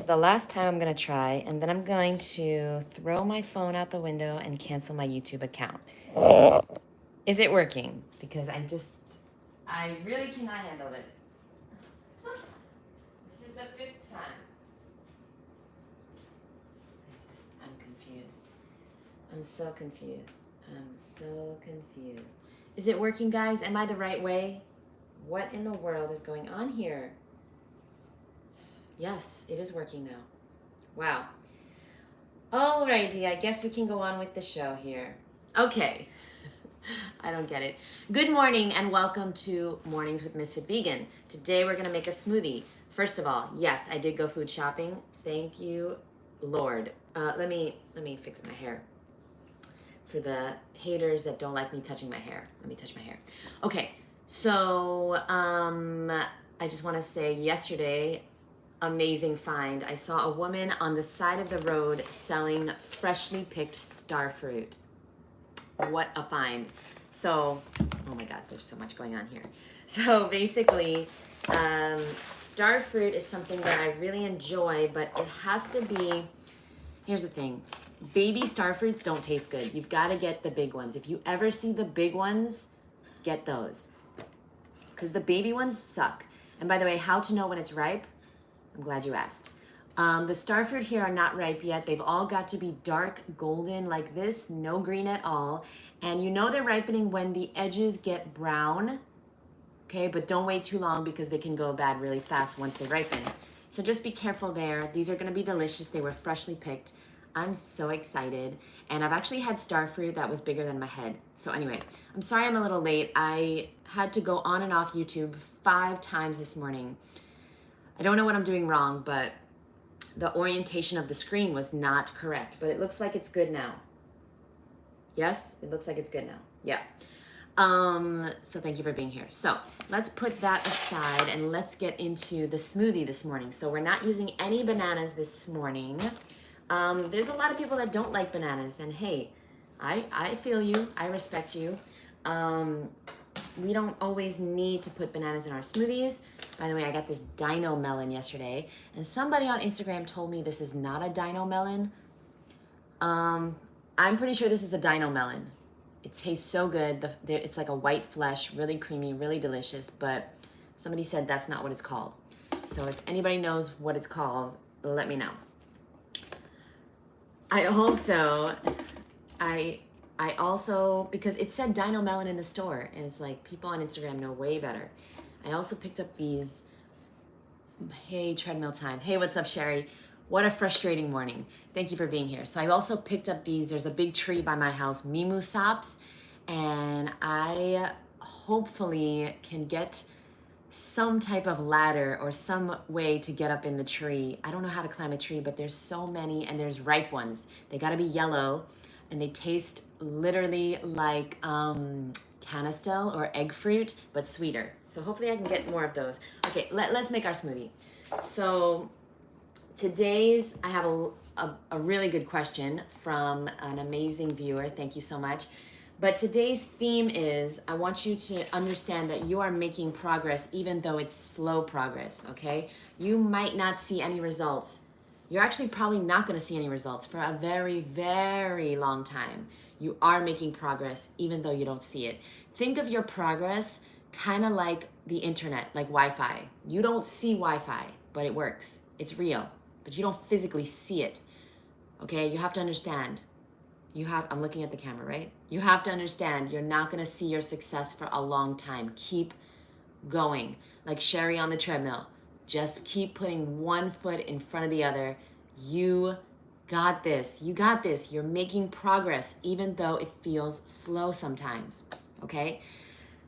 is the last time I'm going to try, and then I'm going to throw my phone out the window and cancel my YouTube account. Is it working? Because I really cannot handle this. This is the 5th time. I'm confused. I'm so confused. I'm so confused. Is it working, guys? Am I the right way? What in the world is going on here? Yes, it is working now. Wow. Alrighty, I guess we can go on with the show here. Okay. I don't get it. Good morning and welcome to Mornings with Ms.FitVegan. Today we're going to make a smoothie. First of all, yes, I did go food shopping. Thank you, Lord. Let me fix my hair. For the haters that don't like me touching my hair. Let me touch my hair. Okay, so I just want to say yesterday, amazing find. I saw a woman on the side of the road selling freshly picked star fruit. What a find. So, oh my God, there's so much going on here. So basically, star fruit is something that I really enjoy, but it has to be, here's the thing. Baby star fruits don't taste good. You've got to get the big ones. If you ever see the big ones, get those. Because the baby ones suck. And by the way, how to know when it's ripe? I'm glad you asked. The star fruit here are not ripe yet. They've all got to be dark golden like this, no green at all. And you know they're ripening when the edges get brown. Okay, but don't wait too long because they can go bad really fast once they ripen. So just be careful there. These are going to be delicious. They were freshly picked. I'm so excited. And I've actually had star fruit that was bigger than my head. So anyway, I'm sorry I'm a little late. I had to go on and off YouTube 5 times this morning. I don't know what I'm doing wrong, but the orientation of the screen was not correct. But it looks like it's good now. Yes, it looks like it's good now. Yeah. So thank you for being here. So let's put that aside and let's get into the smoothie this morning. So we're not using any bananas this morning. There's a lot of people that don't like bananas, and hey, I feel you, I respect you. We don't always need to put bananas in our smoothies. By the way, I got this dino melon yesterday, and somebody on Instagram told me this is not a dino melon. I'm pretty sure this is a dino melon. It tastes so good. It's like a white flesh, really creamy, really delicious, but somebody said that's not what it's called. So if anybody knows what it's called, let me know. I also, because it said Dino Melon in the store, and it's like, people on Instagram know way better. I also picked up these, hey, treadmill time. Hey, what's up, Sherry? What a frustrating morning. Thank you for being here. So I also picked up these, there's a big tree by my house, Mimu Sops, and I hopefully can get some type of ladder or some way to get up in the tree. I don't know how to climb a tree, but there's so many, and there's ripe ones. They gotta be yellow, and they taste literally like canistel or egg fruit, but sweeter. So hopefully I can get more of those. Okay, let's make our smoothie. So today's, I have a really good question from an amazing viewer. Thank you so much. But today's theme is, I want you to understand that you are making progress even though it's slow progress, okay? You might not see any results. You're actually probably not gonna see any results for a very, very long time. You are making progress even though you don't see it. Think of your progress kind of like the internet, like Wi-Fi. You don't see Wi-Fi, but it works. It's real, but you don't physically see it, okay? You have to understand. I'm looking at the camera, right? You have to understand you're not gonna see your success for a long time. Keep going. Like Sherry on the treadmill. Just keep putting one foot in front of the other. You got this. You got this. You're making progress even though it feels slow sometimes, okay?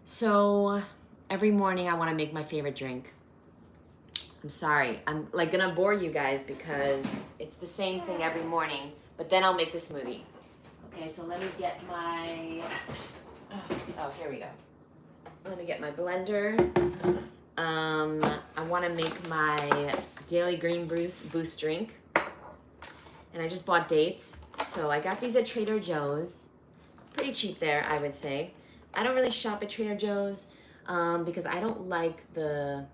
So every morning I wanna make my favorite drink. I'm sorry, I'm like gonna bore you guys because it's the same thing every morning, but then I'll make the smoothie. Okay, so let me get my, oh, here we go. Let me get my blender. I wanna make my daily green boost drink. And I just bought dates. So I got these at Trader Joe's. Pretty cheap there, I would say. I don't really shop at Trader Joe's because I don't like the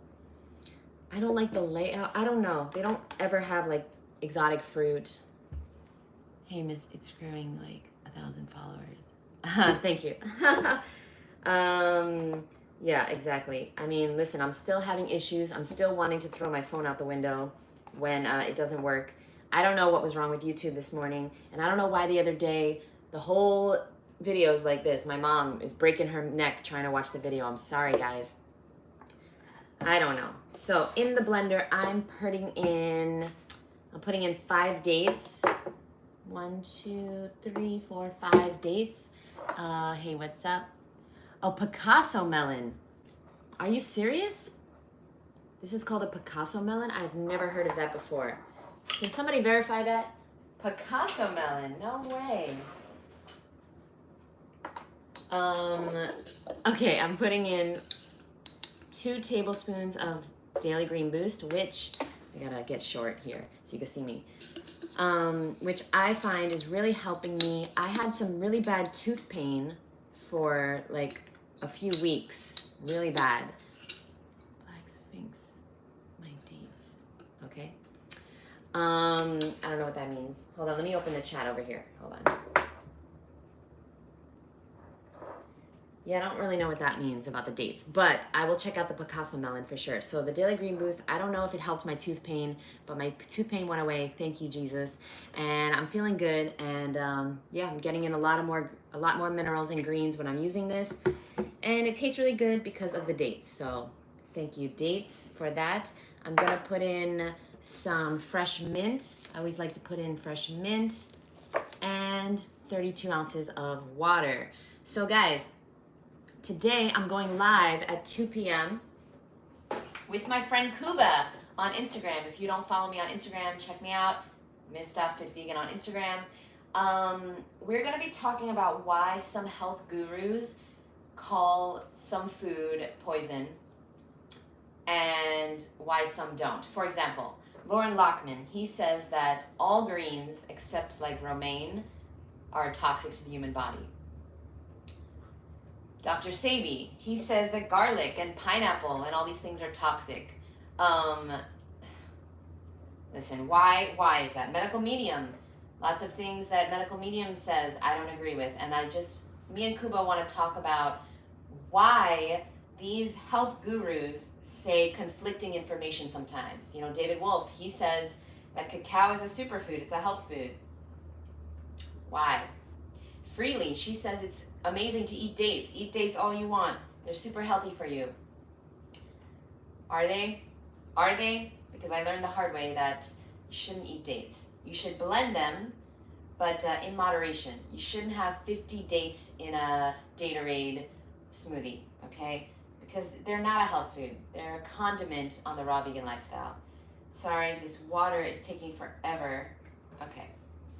I don't like the layout. I don't know. They don't ever have like exotic fruit. Hey, Miss, it's growing like 1,000 followers. Thank you. Yeah, exactly. I mean, listen, I'm still having issues. I'm still wanting to throw my phone out the window when it doesn't work. I don't know what was wrong with YouTube this morning, and I don't know why the other day the whole video is like this. My mom is breaking her neck trying to watch the video. I'm sorry, guys. I don't know. So in the blender, I'm putting in 5 dates. 1, 2, 3, 4, 5 dates. Hey, what's up? Oh, Picasso melon. Are you serious? This is called a Picasso melon? I've never heard of that before. Can somebody verify that? Picasso melon, no way. Okay, I'm putting in 2 tablespoons of Daily Green Boost, which, I gotta get short here so you can see me. Which I find is really helping me. I had some really bad tooth pain for like a few weeks, really bad. Black Sphinx, my dates, okay. I don't know what that means. Hold on, let me open the chat over here, hold on. Yeah, I don't really know what that means about the dates, but I will check out the Picasso melon for sure. So the Daily Green Boost, I don't know if it helped my tooth pain, but my tooth pain went away. Thank you, Jesus. And I'm feeling good. And yeah, I'm getting in a lot more minerals and greens when I'm using this. And it tastes really good because of the dates. So thank you, dates, for that. I'm gonna put in some fresh mint. I always like to put in fresh mint and 32 ounces of water. So guys, today I'm going live at 2 p.m. with my friend Kuba on Instagram. If you don't follow me on Instagram, check me out, Ms.FitVegan on Instagram. We're gonna be talking about why some health gurus call some food poison and why some don't. For example, Lauren Lockman, he says that all greens except like romaine are toxic to the human body. Dr. Sabi, he says that garlic and pineapple and all these things are toxic. Listen, why is that? Medical medium, lots of things that medical medium says I don't agree with. And me and Kuba want to talk about why these health gurus say conflicting information sometimes. You know, David Wolf, he says that cacao is a superfood, it's a health food. Why? Freely, she says it's amazing to eat dates. Eat dates all you want. They're super healthy for you. Are they? Are they? Because I learned the hard way that you shouldn't eat dates. You should blend them, but in moderation. You shouldn't have 50 dates in a Datorade smoothie, okay? Because they're not a health food. They're a condiment on the raw vegan lifestyle. Sorry, this water is taking forever. Okay,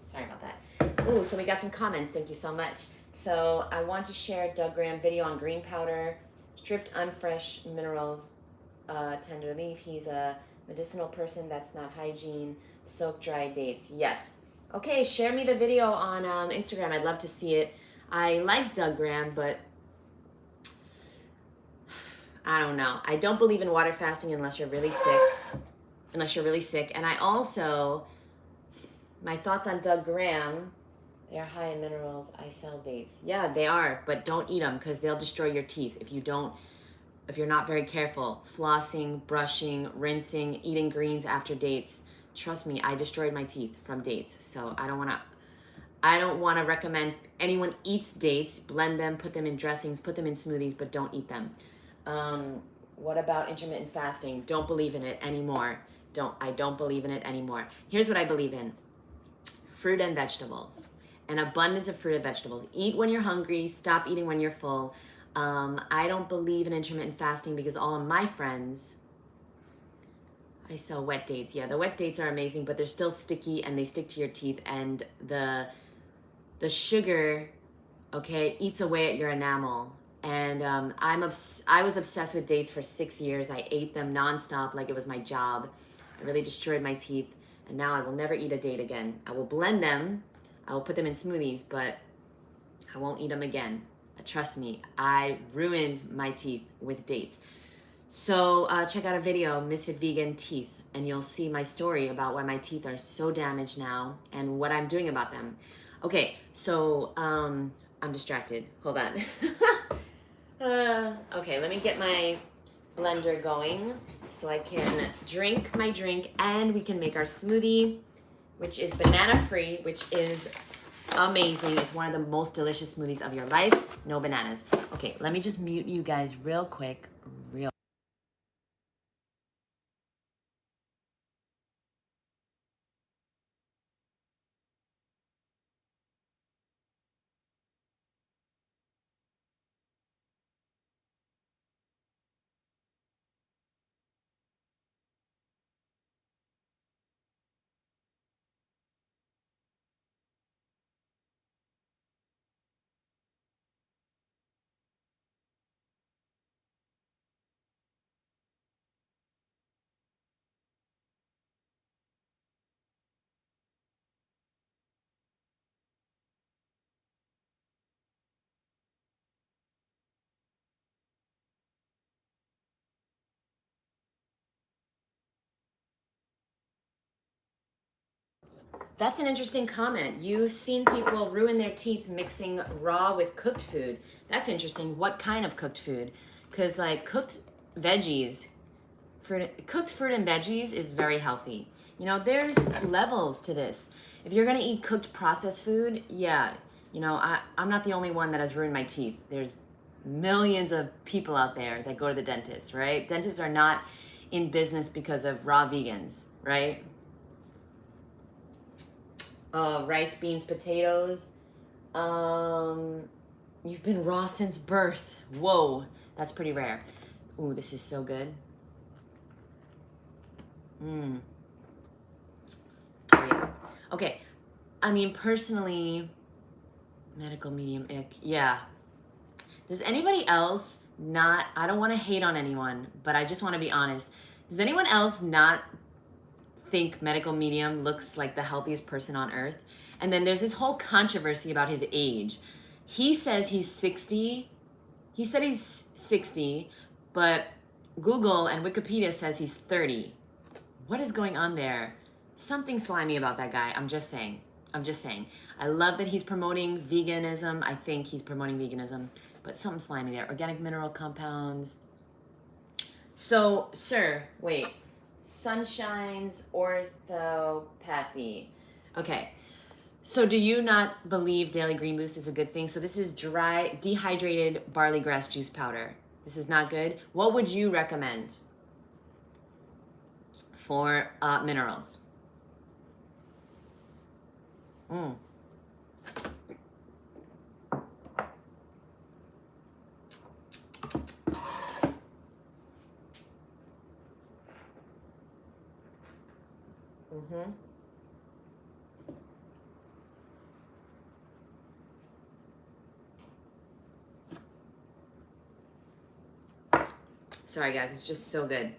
sorry about that. Ooh, so we got some comments. Thank you so much. So I want to share Doug Graham video on green powder, stripped unfresh minerals, tender leaf. He's a medicinal person. That's not hygiene. Soak dry dates. Yes. Okay, share me the video on Instagram. I'd love to see it. I like Doug Graham, but I don't know. I don't believe in water fasting unless you're really sick. And I also, my thoughts on Doug Graham, they are high in minerals. I sell dates. Yeah, they are, but don't eat them because they'll destroy your teeth if you're not very careful. Flossing, brushing, rinsing, eating greens after dates. Trust me, I destroyed my teeth from dates. So I don't want to recommend anyone eats dates. Blend them, put them in dressings, put them in smoothies, but don't eat them. What about intermittent fasting? Don't believe in it anymore. I don't believe in it anymore. Here's what I believe in. Fruit and vegetables. An abundance of fruit and vegetables. Eat when you're hungry. Stop eating when you're full. I don't believe in intermittent fasting because all of my friends, I sell wet dates. Yeah, the wet dates are amazing, but they're still sticky and they stick to your teeth. And the sugar, okay, eats away at your enamel. And I was obsessed with dates for 6 years. I ate them nonstop like it was my job. I really destroyed my teeth. And now I will never eat a date again. I will blend them. I will put them in smoothies, but I won't eat them again. Trust me, I ruined my teeth with dates. So check out a video, Ms.FitVegan teeth, and you'll see my story about why my teeth are so damaged now and what I'm doing about them. Okay, so I'm distracted. Hold on. Okay, let me get my blender going so I can drink my drink and we can make our smoothie, which is banana free, which is amazing. It's one of the most delicious smoothies of your life. No bananas. Okay, let me just mute you guys real quick. That's an interesting comment. You've seen people ruin their teeth mixing raw with cooked food. That's interesting. What kind of cooked food? Because like cooked veggies, cooked fruit and veggies is very healthy. You know, there's levels to this. If you're gonna eat cooked processed food, yeah, I'm not the only one that has ruined my teeth. There's millions of people out there that go to the dentist, right? Dentists are not in business because of raw vegans, right? Rice, beans, potatoes. Um, you've been raw since birth. Whoa, that's pretty rare. Ooh, this is so good. Oh yeah. Okay. I mean, personally, medical medium ick. Yeah. Does anybody else not? I don't want to hate on anyone, but I just want to be honest. Does anyone else not think medical medium looks like the healthiest person on earth? And then there's this whole controversy about his age. He says he's 60. He said he's 60, but Google and Wikipedia says he's 30. What is going on there? Something slimy about that guy. I'm just saying. I love that he's promoting veganism. I think he's promoting veganism, but something slimy there. Organic mineral compounds. So, sir, wait. Sunshine's orthopathy. Okay. So do you not believe Daily Green Boost is a good thing? So this is dry, dehydrated barley grass juice powder. This is not good. What would you recommend for minerals? Sorry guys, it's just so good.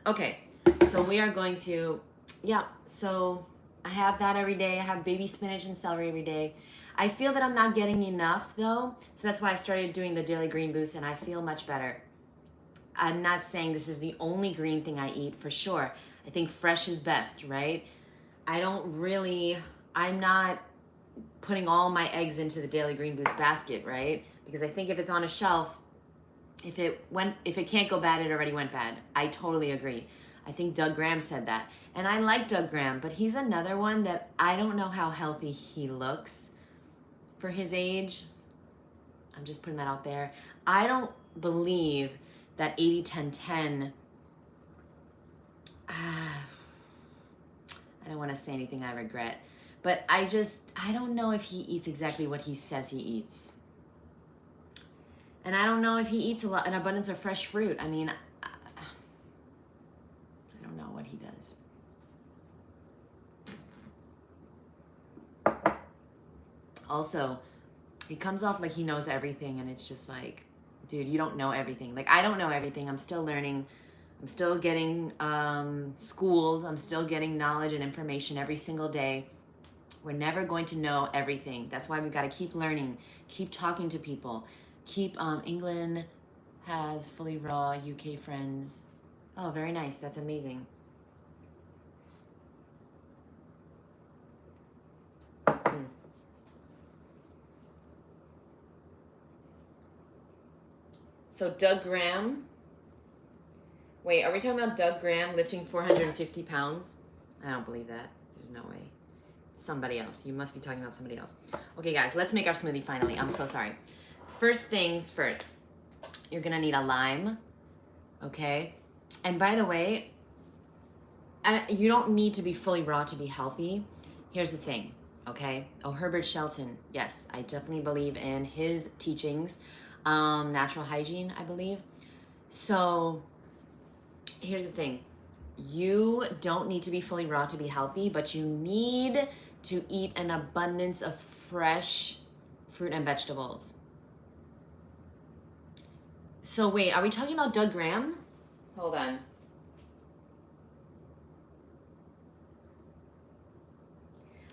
Okay, so we are going to, so I have that every day. I have baby spinach and celery every day. I feel that I'm not getting enough though, so that's why I started doing the Daily Green Boost and I feel much better. I'm not saying this is the only green thing I eat for sure. I think fresh is best, right? I'm not putting all my eggs into the Daily Green Boost basket, right? Because I think if it's on a shelf, if it can't go bad, it already went bad. I totally agree. I think Doug Graham said that. And I like Doug Graham, but he's another one that I don't know how healthy he looks for his age. I'm just putting that out there. I don't believe that 80-10-10. I don't want to say anything I regret, but I don't know if he eats exactly what he says he eats. And I don't know if he eats an abundance of fresh fruit. I mean, I don't know what he does. Also, he comes off like he knows everything, and it's just like, dude, you don't know everything. Like, I don't know everything. I'm still learning. I'm still getting schooled. I'm still getting knowledge and information every single day. We're never going to know everything. That's why we've got to keep learning, keep talking to people, keep England has fully raw UK friends. Oh, very nice. That's amazing. Mm. So Doug Graham. Wait, are we talking about Doug Graham lifting 450 pounds? I don't believe that. There's no way. Somebody else. You must be talking about somebody else. Okay, guys, let's make our smoothie finally. I'm so sorry. First things first. You're gonna need a lime, okay? And by the way, you don't need to be fully raw to be healthy. Here's the thing, okay? Oh, Herbert Shelton. Yes, I definitely believe in his teachings. Natural hygiene, I believe. So here's the thing. You don't need to be fully raw to be healthy, but you need to eat an abundance of fresh fruit and vegetables. So wait, are we talking about Doug Graham? Hold on.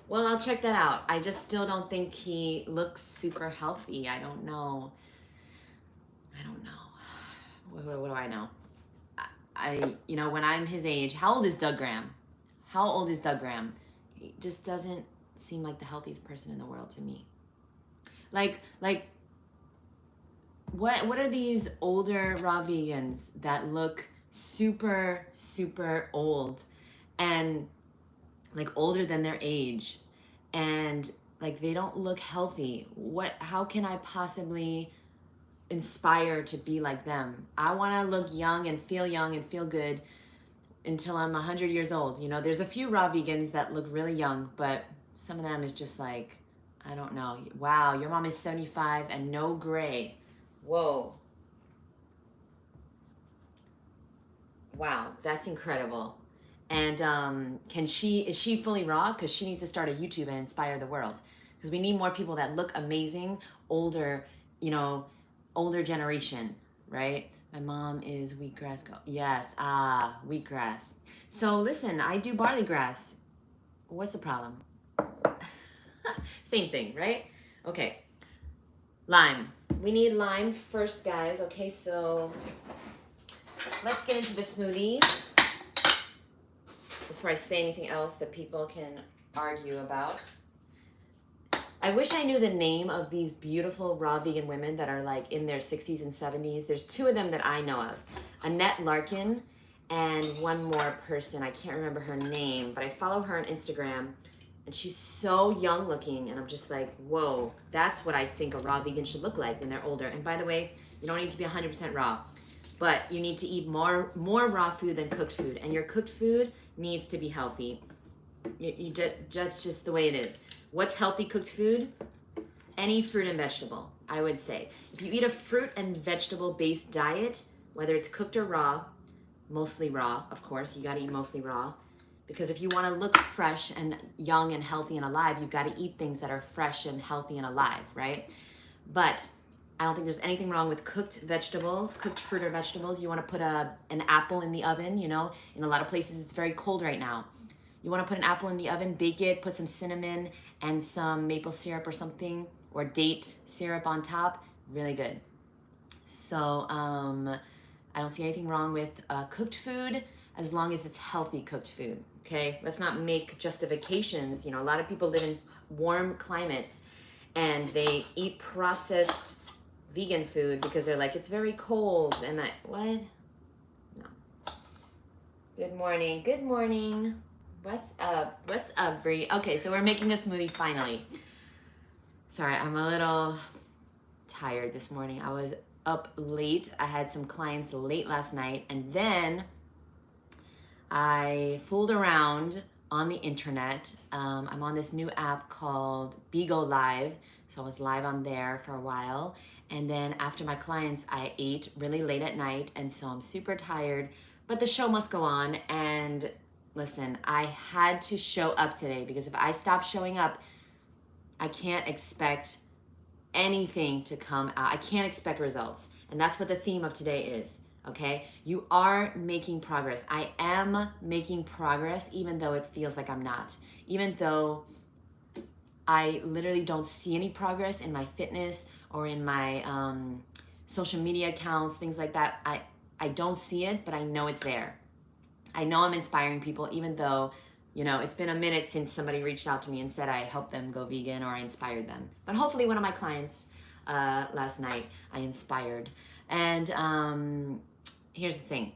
Well, I'll check that out. I just still don't think he looks super healthy. I don't know. What do I know? When I'm his age, how old is Doug Graham? How old is Doug Graham? He just doesn't seem like the healthiest person in the world to me. Like, what are these older raw vegans that look super, super old and like older than their age and like they don't look healthy? How can I possibly inspire to be like them? I want to look young and feel good until I'm 100 years old. You know, there's a few raw vegans that look really young, but some of them is just like, I don't know. Wow, your mom is 75 and no gray. Whoa. Wow, that's incredible. And is she fully raw? Because she needs to start a YouTube and inspire the world. Because we need more people that look amazing, older generation, right? My mom is wheatgrass. Yes, wheatgrass. So listen, I do barley grass. What's the problem? Same thing, right? Okay. Lime. We need lime first, guys. Okay, so let's get into the smoothie before I say anything else that people can argue about. I wish I knew the name of these beautiful raw vegan women that are like in their 60s and 70s. There's two of them that I know of. Annette Larkin and one more person. I can't remember her name, but I follow her on Instagram. And she's so young looking, and I'm just like, whoa, that's what I think a raw vegan should look like when they're older. And by the way, you don't need to be 100% raw, but you need to eat more raw food than cooked food. And your cooked food needs to be healthy. That's just the way it is. What's healthy cooked food? Any fruit and vegetable, I would say. If you eat a fruit and vegetable based diet, whether it's cooked or raw, mostly raw, of course, you gotta eat mostly raw. Because if you want to look fresh and young and healthy and alive, you've got to eat things that are fresh and healthy and alive, right? But I don't think there's anything wrong with cooked vegetables, cooked fruit or vegetables. You want to put an apple in the oven, in a lot of places it's very cold right now. You want to put an apple in the oven, bake it, put some cinnamon and some maple syrup or something, or date syrup on top, really good. So I don't see anything wrong with cooked food as long as it's healthy cooked food. Okay, let's not make justifications. A lot of people live in warm climates and they eat processed vegan food because they're like, it's very cold. And what? No. Good morning. What's up, Bree? Okay, so we're making a smoothie finally. Sorry, I'm a little tired this morning. I was up late. I had some clients late last night, and then I fooled around on the internet. I'm on this new app called Bigo Live. So I was live on there for a while. And then after my clients, I ate really late at night. And so I'm super tired, but the show must go on. And listen, I had to show up today because if I stop showing up, I can't expect anything to come out. I can't expect results. And that's what the theme of today is. Okay, you are making progress. I am making progress, even though it feels like I'm not. Even though I literally don't see any progress in my fitness or in my social media accounts, things like that, I don't see it, but I know it's there. I know I'm inspiring people, even though, you know, it's been a minute since somebody reached out to me and said I helped them go vegan or I inspired them. But hopefully one of my clients last night I inspired. And here's the thing.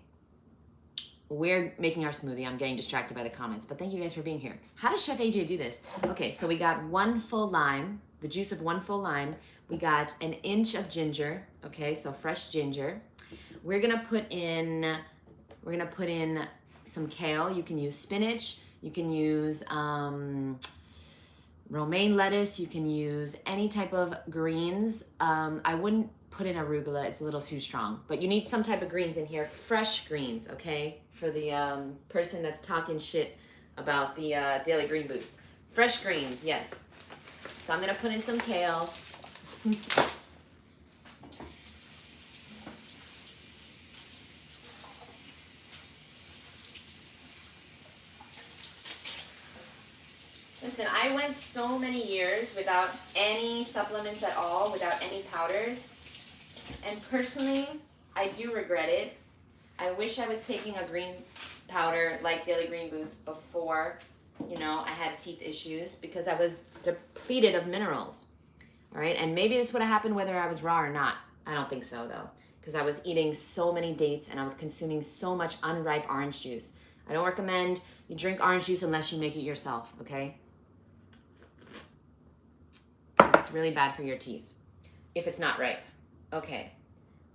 We're making our smoothie. I'm getting distracted by the comments, but thank you guys for being here. How does Chef AJ do this? Okay, so we got 1 full lime, the juice of 1 full lime. We got 1 inch of ginger, okay, so fresh ginger. We're gonna put in some kale. You can use spinach. You can use romaine lettuce. You can use any type of greens. I wouldn't put in arugula. It's a little too strong. But you need some type of greens in here. Fresh greens, okay? For the person that's talking shit about the Daily Green Boost. Fresh greens, yes. So I'm going to put in some kale. Listen, I went so many years without any supplements at all, without any powders. And personally, I do regret it. I wish I was taking a green powder like Daily Green Boost before, you know, I had teeth issues because I was depleted of minerals. All right, and maybe this would have happened whether I was raw or not. I don't think so though, because I was eating so many dates and I was consuming so much unripe orange juice. I don't recommend you drink orange juice unless you make it yourself, okay? Because it's really bad for your teeth if it's not ripe. Okay.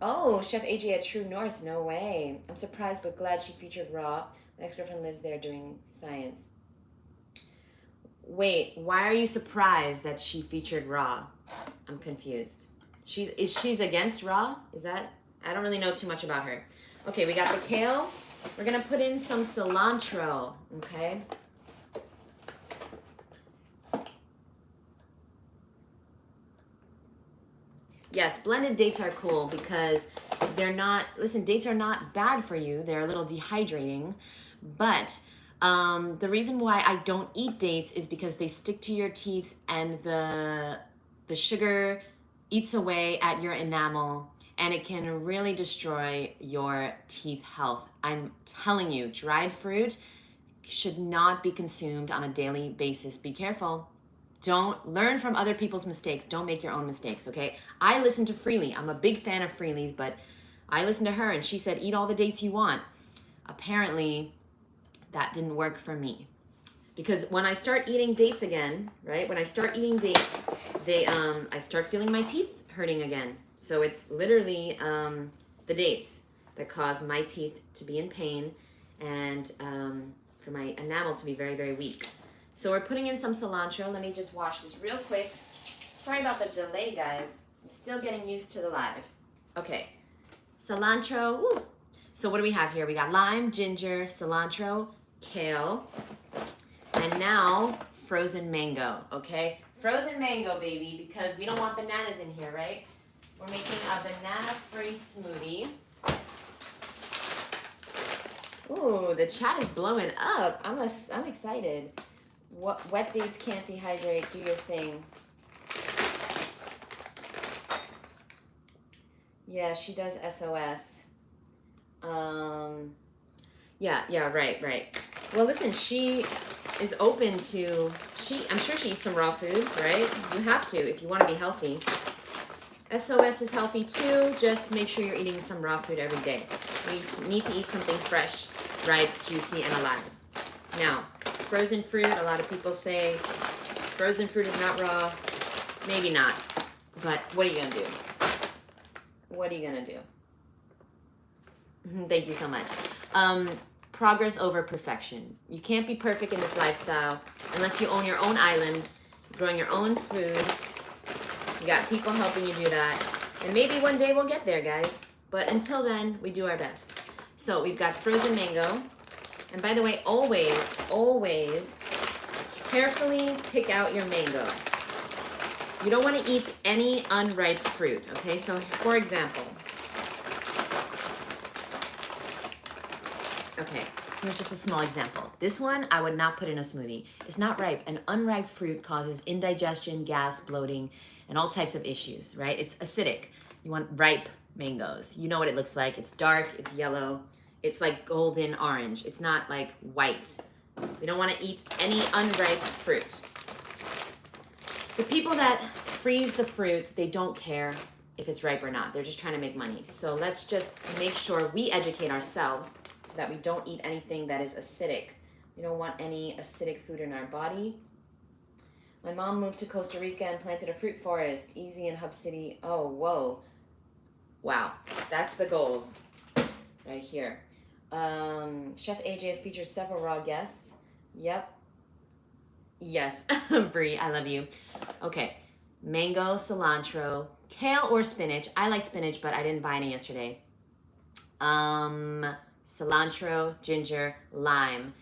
Oh, Chef AJ at True North. No way. I'm surprised but glad she featured raw. My ex-girlfriend lives there doing science. Wait, why are you surprised that she featured raw? I'm confused. She's against raw? Is that? I don't really know too much about her. Okay, we got the kale. We're going to put in some cilantro, okay? Yes, blended dates are cool because they're not, listen, dates are not bad for you. They're a little dehydrating, but the reason why I don't eat dates is because they stick to your teeth and the sugar eats away at your enamel and it can really destroy your teeth health. I'm telling you, dried fruit should not be consumed on a daily basis. Be careful. Don't learn from other people's mistakes. Don't make your own mistakes, okay? I listen to Freely. I'm a big fan of Freely's, but I listened to her and she said, eat all the dates you want. Apparently, that didn't work for me. Because when I start eating dates again, right? When I start eating dates, I start feeling my teeth hurting again. So it's literally the dates that cause my teeth to be in pain and for my enamel to be very, very weak. So we're putting in some cilantro. Let me just wash this real quick. Sorry about the delay, guys. I'm still getting used to the live. Okay, cilantro. Woo. So what do we have here? We got lime, ginger, cilantro, kale, and now frozen mango, okay? Frozen mango, baby, because we don't want bananas in here, right? We're making a banana-free smoothie. Ooh, the chat is blowing up. I'm excited. Wet dates can't dehydrate. Do your thing. Yeah, she does SOS. Yeah, right. Well, listen, she is open to, I'm sure she eats some raw food, right? You have to if you want to be healthy. SOS is healthy too. Just make sure you're eating some raw food every day. You need to eat something fresh, ripe, juicy, and alive. Now, frozen fruit, a lot of people say frozen fruit is not raw. Maybe not. But what are you going to do? What are you going to do? Thank you so much. Progress over perfection. You can't be perfect in this lifestyle unless you own your own island, growing your own food. You got people helping you do that. And maybe one day we'll get there, guys. But until then, we do our best. So we've got frozen mango. And by the way, always carefully pick out your mango. You don't want to eat any unripe fruit, okay? So for example, okay, here's just a small example. This one, I would not put in a smoothie. It's not ripe. An unripe fruit causes indigestion, gas, bloating, and all types of issues, right? It's acidic. You want ripe mangoes. You know what it looks like. It's dark, it's yellow, it's like golden orange. It's not like white. We don't want to eat any unripe fruit. The people that freeze the fruit, they don't care if it's ripe or not. They're just trying to make money. So let's just make sure we educate ourselves so that we don't eat anything that is acidic. We don't want any acidic food in our body. My mom moved to Costa Rica and planted a fruit forest. Easy in Hub City. Oh, whoa. Wow. That's the goals right here. Chef AJ has featured several raw guests. Yep. Yes. Brie, I love you. Okay. Mango, cilantro, kale or spinach. I like spinach, but I didn't buy any yesterday. Cilantro, ginger, lime.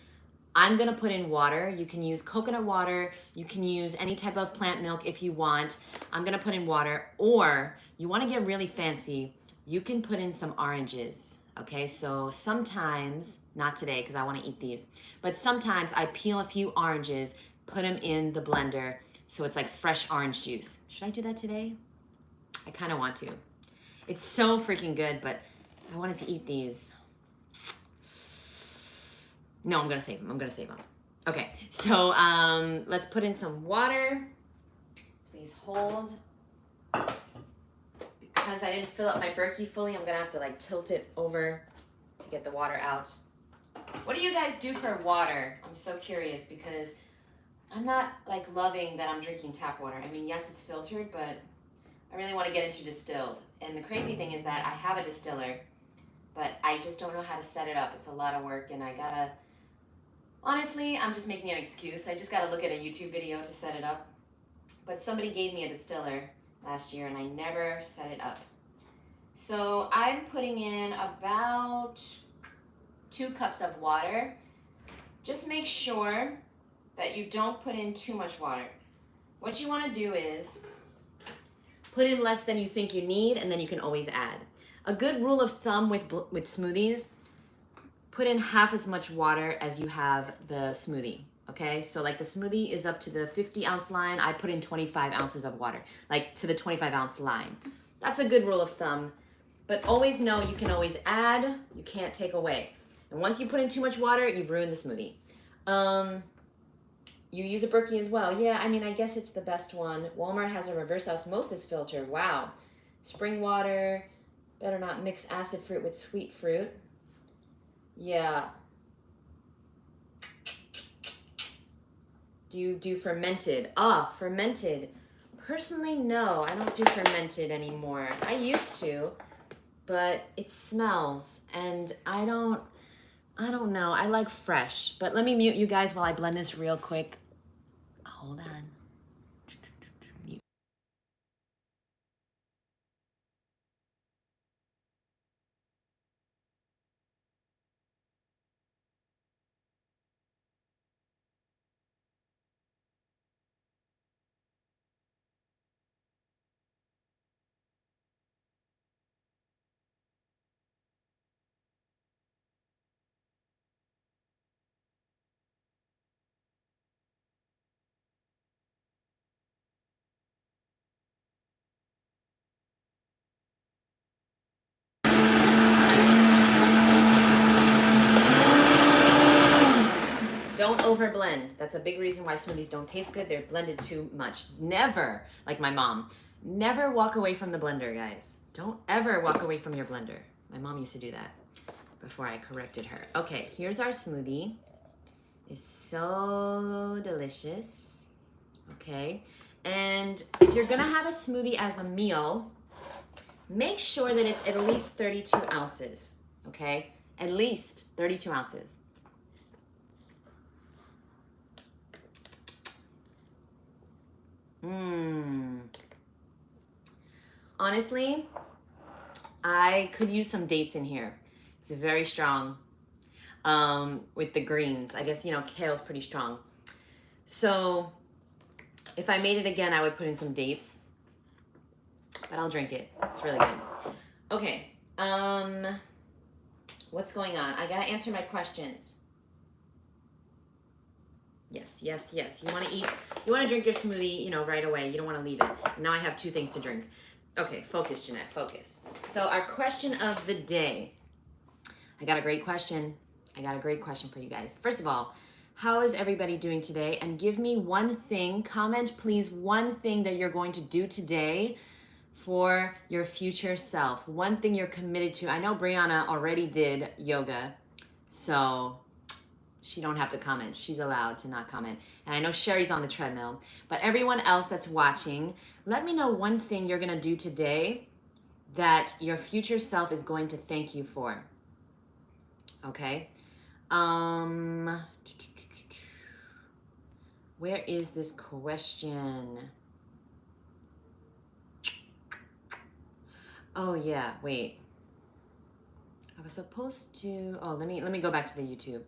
I'm gonna put in water. You can use coconut water. You can use any type of plant milk if you want. I'm gonna put in water, or you wanna get really fancy, you can put in some oranges. Okay, so sometimes, not today because I wanna eat these, but sometimes I peel a few oranges, put them in the blender, so it's like fresh orange juice. Should I do that today? I kinda want to. It's so freaking good, but I wanted to eat these. No, I'm gonna save them. Okay, so let's put in some water. Please hold. Because I didn't fill up my Berkey fully, I'm gonna have to like tilt it over to get the water out. What do you guys do for water? I'm so curious because I'm not like loving that I'm drinking tap water. I mean, yes, it's filtered, but I really want to get into distilled. And the crazy thing is that I have a distiller, but I just don't know how to set it up. It's a lot of work and I gotta, honestly, I'm just making an excuse. I just gotta look at a YouTube video to set it up. But somebody gave me a distiller last year and I never set it up. So I'm putting in about 2 cups of water. Just make sure that you don't put in too much water. What you wanna do is put in less than you think you need and then you can always add. A good rule of thumb with smoothies, put in half as much water as you have the smoothie, okay? So like the smoothie is up to the 50 ounce line, I put in 25 ounces of water, like to the 25 ounce line. That's a good rule of thumb, but always know you can always add, you can't take away. And once you put in too much water, you've ruined the smoothie. You use a Berkey as well. Yeah, I mean, I guess it's the best one. Walmart has a reverse osmosis filter, wow. Spring water, better not mix acid fruit with sweet fruit. Yeah. Do you do fermented? Fermented. Personally, no, I don't do fermented anymore. I used to, but it smells and I don't know. I like fresh, but let me mute you guys while I blend this real quick. Hold on. Mute. Don't overblend. That's a big reason why smoothies don't taste good. They're blended too much. Never, like my mom, never walk away from the blender, guys. Don't ever walk away from your blender. My mom used to do that before I corrected her. Okay, here's our smoothie. It's so delicious. Okay, and if you're gonna have a smoothie as a meal, make sure that it's at least 32 ounces, okay? At least 32 ounces. Honestly, I could use some dates in here. It's very strong with the greens. I guess, you know, kale's pretty strong. So if I made it again, I would put in some dates, but I'll drink it. It's really good. Okay, what's going on? I gotta answer my questions. Yes, yes, yes. You wanna drink your smoothie, you know, right away. You don't wanna leave it. Now I have 2 things to drink. Okay, focus, Jeanette, focus. So our question of the day. I got a great question. I got a great question for you guys. First of all, how is everybody doing today? And give me one thing, comment please, one thing that you're going to do today for your future self. One thing you're committed to. I know Brianna already did yoga, so she don't have to comment. She's allowed to not comment. And I know Sherry's on the treadmill. But everyone else that's watching, let me know one thing you're gonna do today that your future self is going to thank you for. Okay? Where is this question? Oh yeah, wait. I was supposed to, oh, let me go back to the YouTube.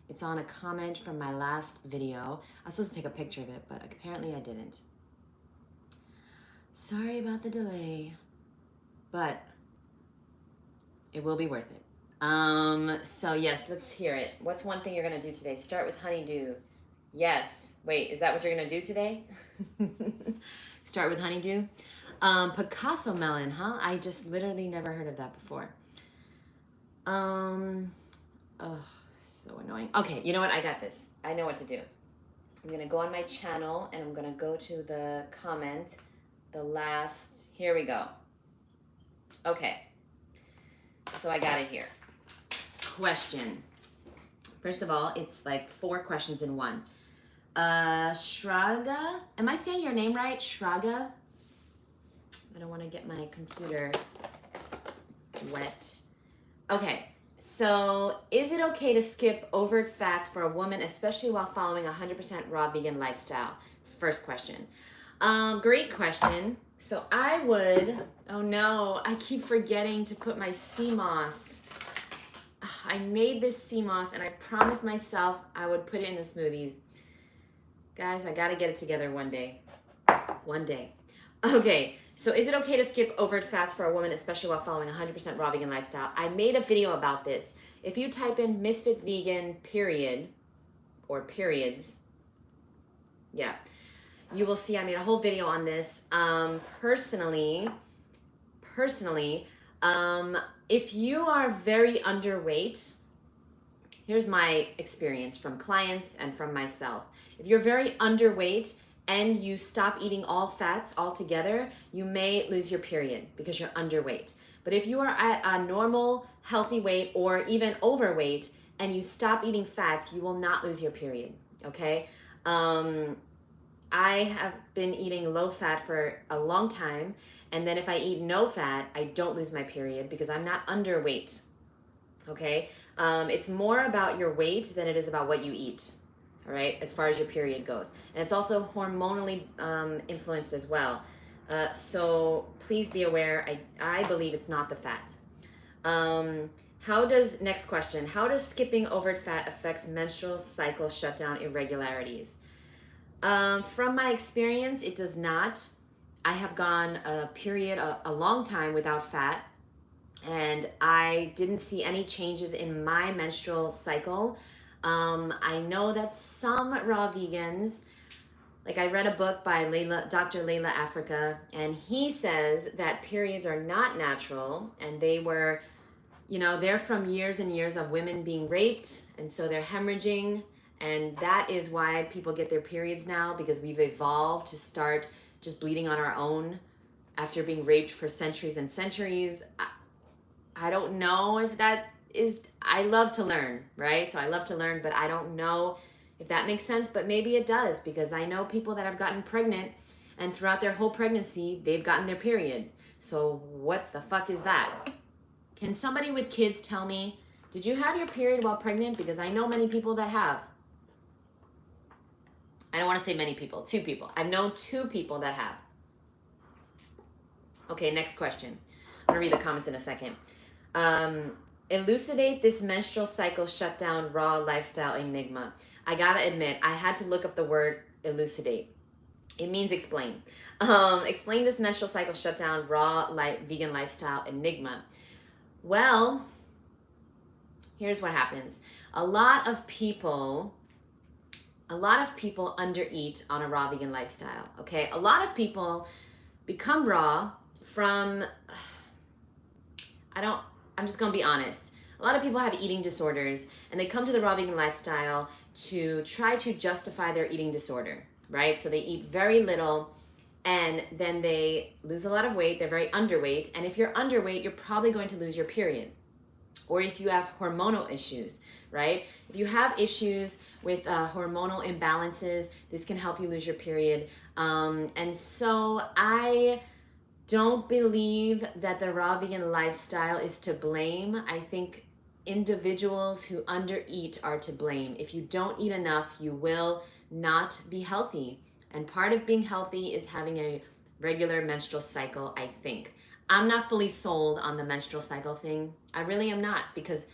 It's on a comment from my last video. I was supposed to take a picture of it, but apparently I didn't. Sorry about the delay, but it will be worth it. So yes, let's hear it. What's one thing you're gonna do today? Start with honeydew. Yes. Wait, is that what you're gonna do today? Start with honeydew? Picasso melon, huh? I just literally never heard of that before. Oh, so annoying. Okay, you know what? I got this. I know what to do. I'm gonna go on my channel and I'm gonna go to the comment, the last, here we go. Okay, so I got it here. Question. First of all, it's like 4 questions in one. Shraga, am I saying your name right? Shraga? I don't want to get my computer wet. Okay, so is it okay to skip overt fats for a woman, especially while following a 100% raw vegan lifestyle? First question. Great question. So I would, oh no, I keep forgetting to put my sea moss. I made this sea moss and I promised myself I would put it in the smoothies. Guys, I gotta get it together one day. One day. Okay, so is it okay to skip overt fats for a woman, especially while following a 100% raw vegan lifestyle? I made a video about this. If you type in Ms.FitVegan period, or periods, yeah, you will see I made a whole video on this. Personally, if you are very underweight, here's my experience from clients and from myself. If you're very underweight and you stop eating all fats altogether, you may lose your period because you're underweight. But if you are at a normal, healthy weight or even overweight and you stop eating fats, you will not lose your period, okay? I have been eating low fat for a long time, and then if I eat no fat, I don't lose my period because I'm not underweight, okay? It's more about your weight than it is about what you eat, all right, as far as your period goes. And it's also hormonally influenced as well. So please be aware, I believe it's not the fat. Next question, how does skipping overt fat affects menstrual cycle shutdown irregularities? From my experience, it does not. I have gone a period, a long time without fat, and I didn't see any changes in my menstrual cycle. I know that some raw vegans, like I read a book by Dr. Layla Africa, and he says that periods are not natural, and they were, they're from years and years of women being raped, and so they're hemorrhaging, and that is why people get their periods now, because we've evolved to start just bleeding on our own after being raped for centuries and centuries. I don't know if that is, I love to learn, right? So I love to learn, but I don't know if that makes sense, but maybe it does, because I know people that have gotten pregnant and throughout their whole pregnancy, they've gotten their period. So what the fuck is that? Can somebody with kids tell me, did you have your period while pregnant? Because I know many people that have. I don't want to say many people, 2 people. I've known 2 people that have. Okay, next question. I'm gonna read the comments in a second. Elucidate this menstrual cycle shutdown raw lifestyle enigma. I gotta admit, I had to look up the word elucidate. It means explain. Explain this menstrual cycle shutdown raw vegan lifestyle enigma. Well, here's what happens. A lot of people undereat on a raw vegan lifestyle, okay? A lot of people become raw, from, I'm just gonna be honest. A lot of people have eating disorders and they come to the raw vegan lifestyle to try to justify their eating disorder, right? So they eat very little and then they lose a lot of weight. They're very underweight. And if you're underweight, you're probably going to lose your period. Or if you have hormonal issues, right? If you have issues with hormonal imbalances, this can help you lose your period. And so I don't believe that the raw vegan lifestyle is to blame. I think individuals who undereat are to blame. If you don't eat enough, you will not be healthy. And part of being healthy is having a regular menstrual cycle, I think. I'm not fully sold on the menstrual cycle thing. I really am not, because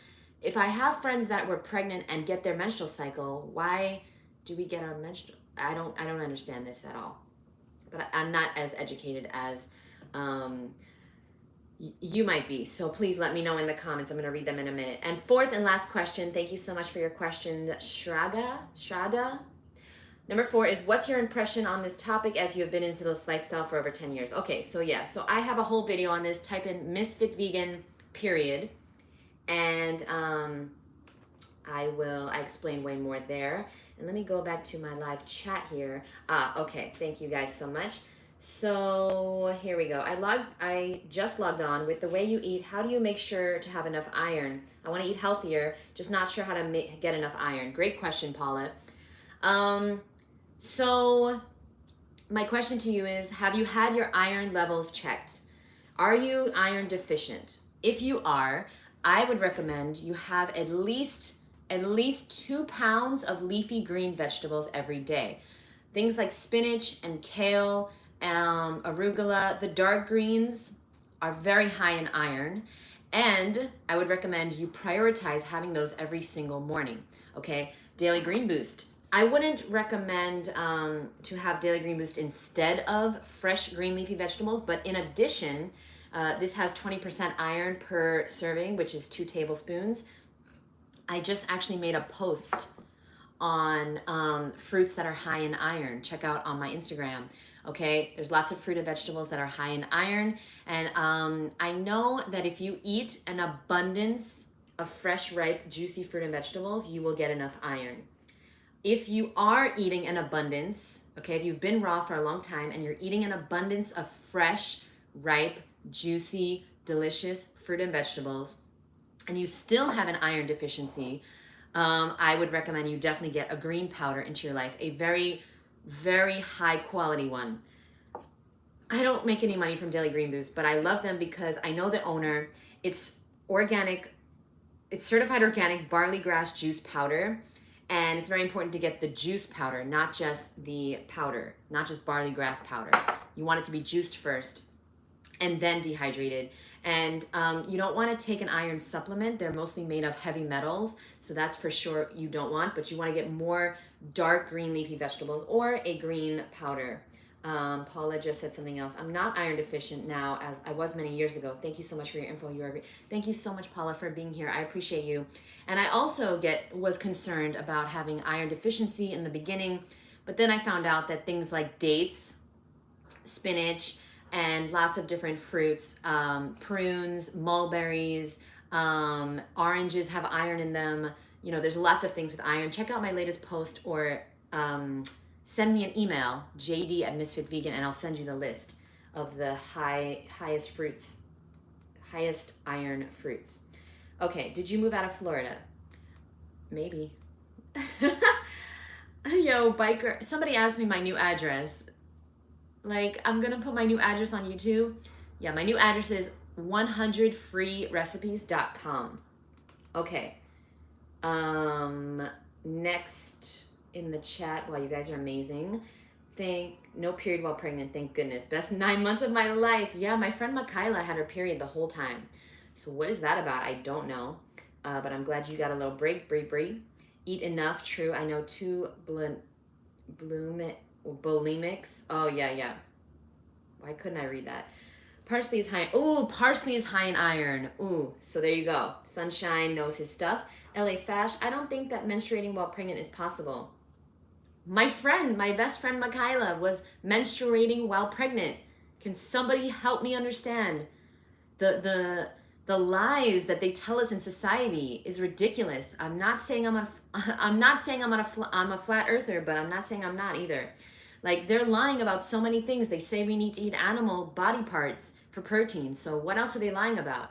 if I have friends that were pregnant and get their menstrual cycle, why do we get our menstrual? I don't understand this at all. But I'm not as educated as you might be. So please let me know in the comments. I'm going to read them in a minute. And fourth and last question. Thank you so much for your question, Shraddha. Number 4 is, what's your impression on this topic as you have been into this lifestyle for over 10 years? Okay, so yeah, so I have a whole video on this. Type in Ms.FitVegan, period. And I explain way more there. And let me go back to my live chat here. Okay, thank you guys so much. So here we go. I just logged on. With the way you eat, how do you make sure to have enough iron? I want to eat healthier, just not sure how to get enough iron. Great question, Paula. So my question to you is, have you had your iron levels checked? Are you iron deficient? If you are, I would recommend you have at least 2 pounds of leafy green vegetables every day. Things like spinach and kale, arugula. The dark greens are very high in iron, and I would recommend you prioritize having those every single morning. Okay, Daily Green Boost. I wouldn't recommend to have Daily Green Boost instead of fresh green leafy vegetables, but in addition, this has 20% iron per serving, which is 2 tablespoons. I just actually made a post on fruits that are high in iron. Check out on my Instagram. Okay, there's lots of fruit and vegetables that are high in iron, and I know that if you eat an abundance of fresh, ripe, juicy fruit and vegetables, you will get enough iron. If you are eating an abundance, okay, if you've been raw for a long time and you're eating an abundance of fresh, ripe, juicy, delicious fruit and vegetables, and you still have an iron deficiency, I would recommend you definitely get a green powder into your life, a very, very high quality one. I don't make any money from Daily Green Boost, but I love them because I know the owner. It's organic, it's certified organic barley grass juice powder. And it's very important to get the juice powder, not just the powder, not just barley grass powder. You want it to be juiced first and then dehydrated. And you don't want to take an iron supplement. They're mostly made of heavy metals, so that's for sure you don't want, but you want to get more dark green leafy vegetables or a green powder. Paula just said something else. I'm not iron deficient now as I was many years ago. Thank you so much for your info. You are great. Thank you so much, Paula, for being here. I appreciate you. And I also was concerned about having iron deficiency in the beginning, but then I found out that things like dates, spinach, and lots of different fruits, prunes, mulberries, oranges have iron in them. You know, there's lots of things with iron. Check out my latest post or send me an email, jd@Ms.FitVegan, and I'll send you the list of the highest iron fruits. Okay, did you move out of Florida? Maybe. Yo, biker, somebody asked me my new address. Like, I'm gonna put my new address on YouTube. Yeah, my new address is 100freerecipes.com. Okay. Next in the chat, wow, you guys are amazing. No period while pregnant, thank goodness. Best 9 months of my life. Yeah, my friend Makayla had her period the whole time. So what is that about? I don't know. But I'm glad you got a little break. Brie. Eat enough, true. I know 2 bulimics. Oh, yeah. Why couldn't I read that? Parsley is high. Ooh, parsley is high in iron. Ooh, so there you go. Sunshine knows his stuff. LA Fash, I don't think that menstruating while pregnant is possible. My best friend Makayla was menstruating while pregnant. Can somebody help me understand? The lies that they tell us in society is ridiculous. I'm not saying I'm not saying I'm a flat earther, but I'm not saying I'm not either. Like, they're lying about so many things. They say we need to eat animal body parts for protein. So what else are they lying about?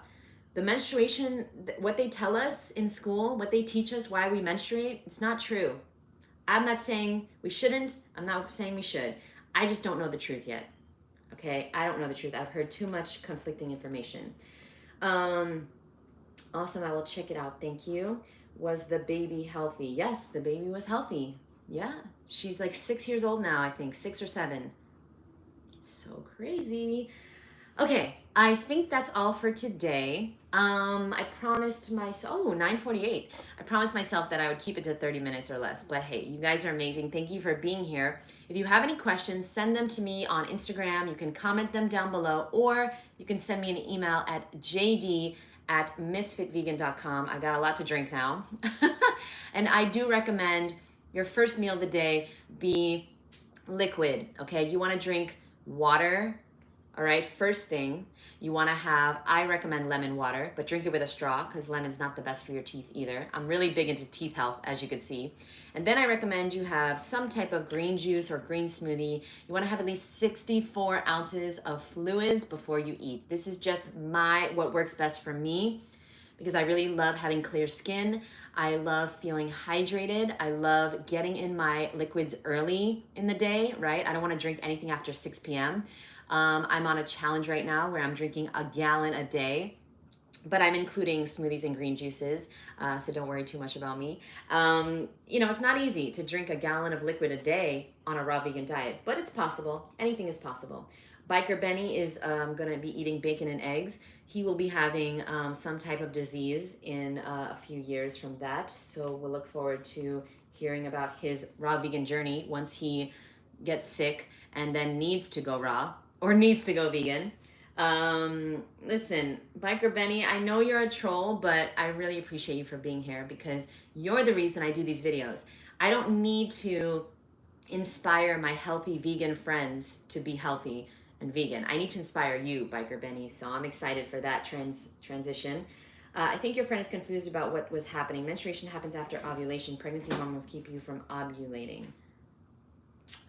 The menstruation, what they tell us in school, what they teach us why we menstruate, it's not true. I'm not saying we shouldn't. I'm not saying we should. I just don't know the truth yet. Okay, I don't know the truth. I've heard too much conflicting information. Awesome, I will check it out. Thank you. Was the baby healthy? Yes, the baby was healthy. Yeah, she's like 6 years old now, I think, 6 or 7. So crazy. Okay, I think that's all for today. I promised myself, 9:48. I promised myself that I would keep it to 30 minutes or less. But hey, you guys are amazing. Thank you for being here. If you have any questions, send them to me on Instagram. You can comment them down below, or you can send me an email at jd@Ms.FitVegan.com. I got a lot to drink now. And I do recommend your first meal of the day be liquid, okay? You want to drink water. All right, first thing, you want to have, I recommend lemon water, but drink it with a straw because lemon's not the best for your teeth either. I'm really big into teeth health, as you can see. And then I recommend you have some type of green juice or green smoothie. You want to have at least 64 ounces of fluids before you eat. This is just what works best for me because I really love having clear skin. I love feeling hydrated. I love getting in my liquids early in the day, right? I don't want to drink anything after 6 p.m. I'm on a challenge right now where I'm drinking a gallon a day, but I'm including smoothies and green juices, so don't worry too much about me. It's not easy to drink a gallon of liquid a day on a raw vegan diet, but it's possible. Anything is possible. Biker Benny is going to be eating bacon and eggs. He will be having some type of disease in a few years from that, so we'll look forward to hearing about his raw vegan journey once he gets sick and then needs to go raw or needs to go vegan. Listen, Biker Benny, I know you're a troll, but I really appreciate you for being here because you're the reason I do these videos. I don't need to inspire my healthy vegan friends to be healthy and vegan. I need to inspire you, Biker Benny, so I'm excited for that transition. I think your friend is confused about what was happening. Menstruation happens after ovulation. Pregnancy hormones keep you from ovulating.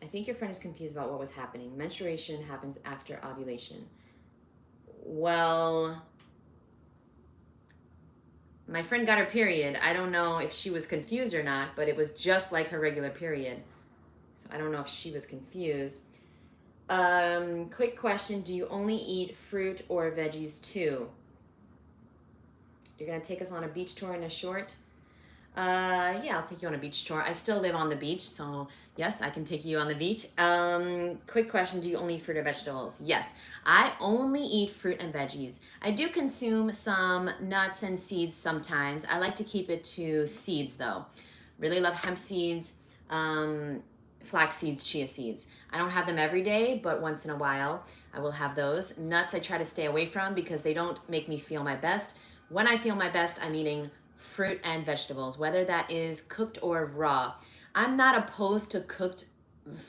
I think your friend is confused about what was happening. Menstruation happens after ovulation. Well, my friend got her period. I don't know if she was confused or not, but it was just like her regular period. So I don't know if she was confused. Quick question. Do you only eat fruit or veggies too? You're going to take us on a beach tour in a short? Yeah, I'll take you on a beach tour. I still live on the beach, so yes, I can take you on the beach. Quick question, do you only eat fruit or vegetables? Yes, I only eat fruit and veggies. I do consume some nuts and seeds sometimes. I like to keep it to seeds though. Really love hemp seeds, flax seeds, chia seeds. I don't have them every day, but once in a while I will have those. Nuts I try to stay away from because they don't make me feel my best. When I feel my best, I'm eating fruit and vegetables, whether that is cooked or raw. I'm not opposed to cooked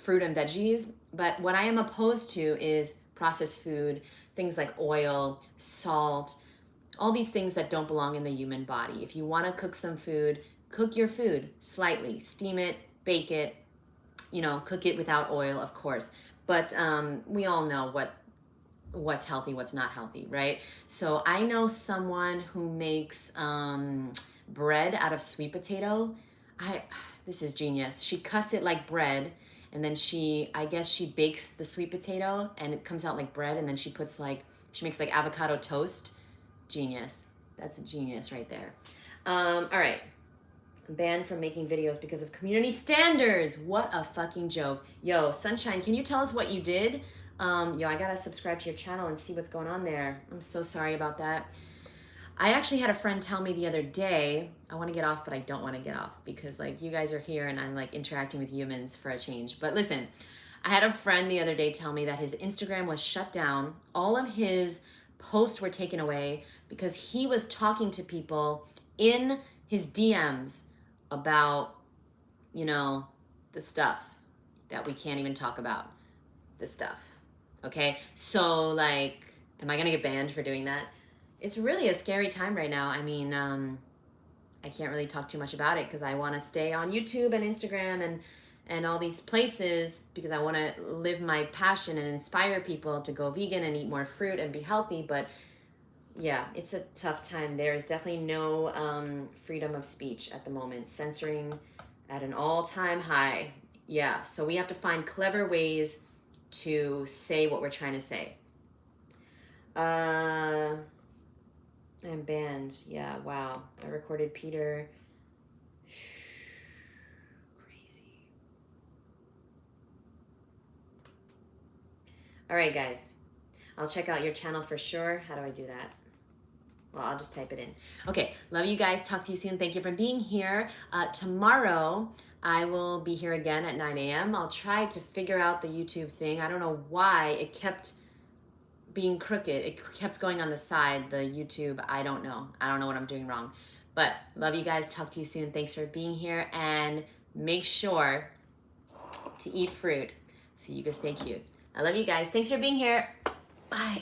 fruit and veggies, but what I am opposed to is processed food, things like oil, salt, all these things that don't belong in the human body. If you want to cook some food, cook your food slightly, steam it, bake it, cook it without oil, of course. But we all know what's healthy, what's not healthy, right? So I know someone who makes bread out of sweet potato. This is genius. She cuts it like bread, and then I guess she bakes the sweet potato and it comes out like bread, and then she makes like avocado toast. Genius. That's a genius right there. All right. Banned from making videos because of community standards. What a fucking joke. Yo, Sunshine, can you tell us what you did? I gotta subscribe to your channel and see what's going on there. I'm so sorry about that. I actually had a friend tell me the other day, I want to get off, but I don't want to get off because you guys are here and I'm interacting with humans for a change. But listen, I had a friend the other day tell me that his Instagram was shut down. All of his posts were taken away because he was talking to people in his DMs about, the stuff that we can't even talk about. The stuff. Okay, so like, am I gonna get banned for doing that? It's really a scary time right now. I mean, I can't really talk too much about it because I want to stay on YouTube and Instagram and all these places because I want to live my passion and inspire people to go vegan and eat more fruit and be healthy. But yeah, it's a tough time. There is definitely no freedom of speech at the moment. Censoring at an all-time high. Yeah, so we have to find clever ways to say what we're trying to say. I'm banned. Yeah, wow. I recorded Peter. Crazy. All right, guys. I'll check out your channel for sure. How do I do that? Well, I'll just type it in. Okay, love you guys. Talk to you soon. Thank you for being here. Tomorrow, I will be here again at 9 a.m. I'll try to figure out the YouTube thing. I don't know why it kept being crooked. It kept going on the side, the YouTube. I don't know. I don't know what I'm doing wrong. But love you guys. Talk to you soon. Thanks for being here. And make sure to eat fruit so you can stay cute. I love you guys. Thanks for being here. Bye.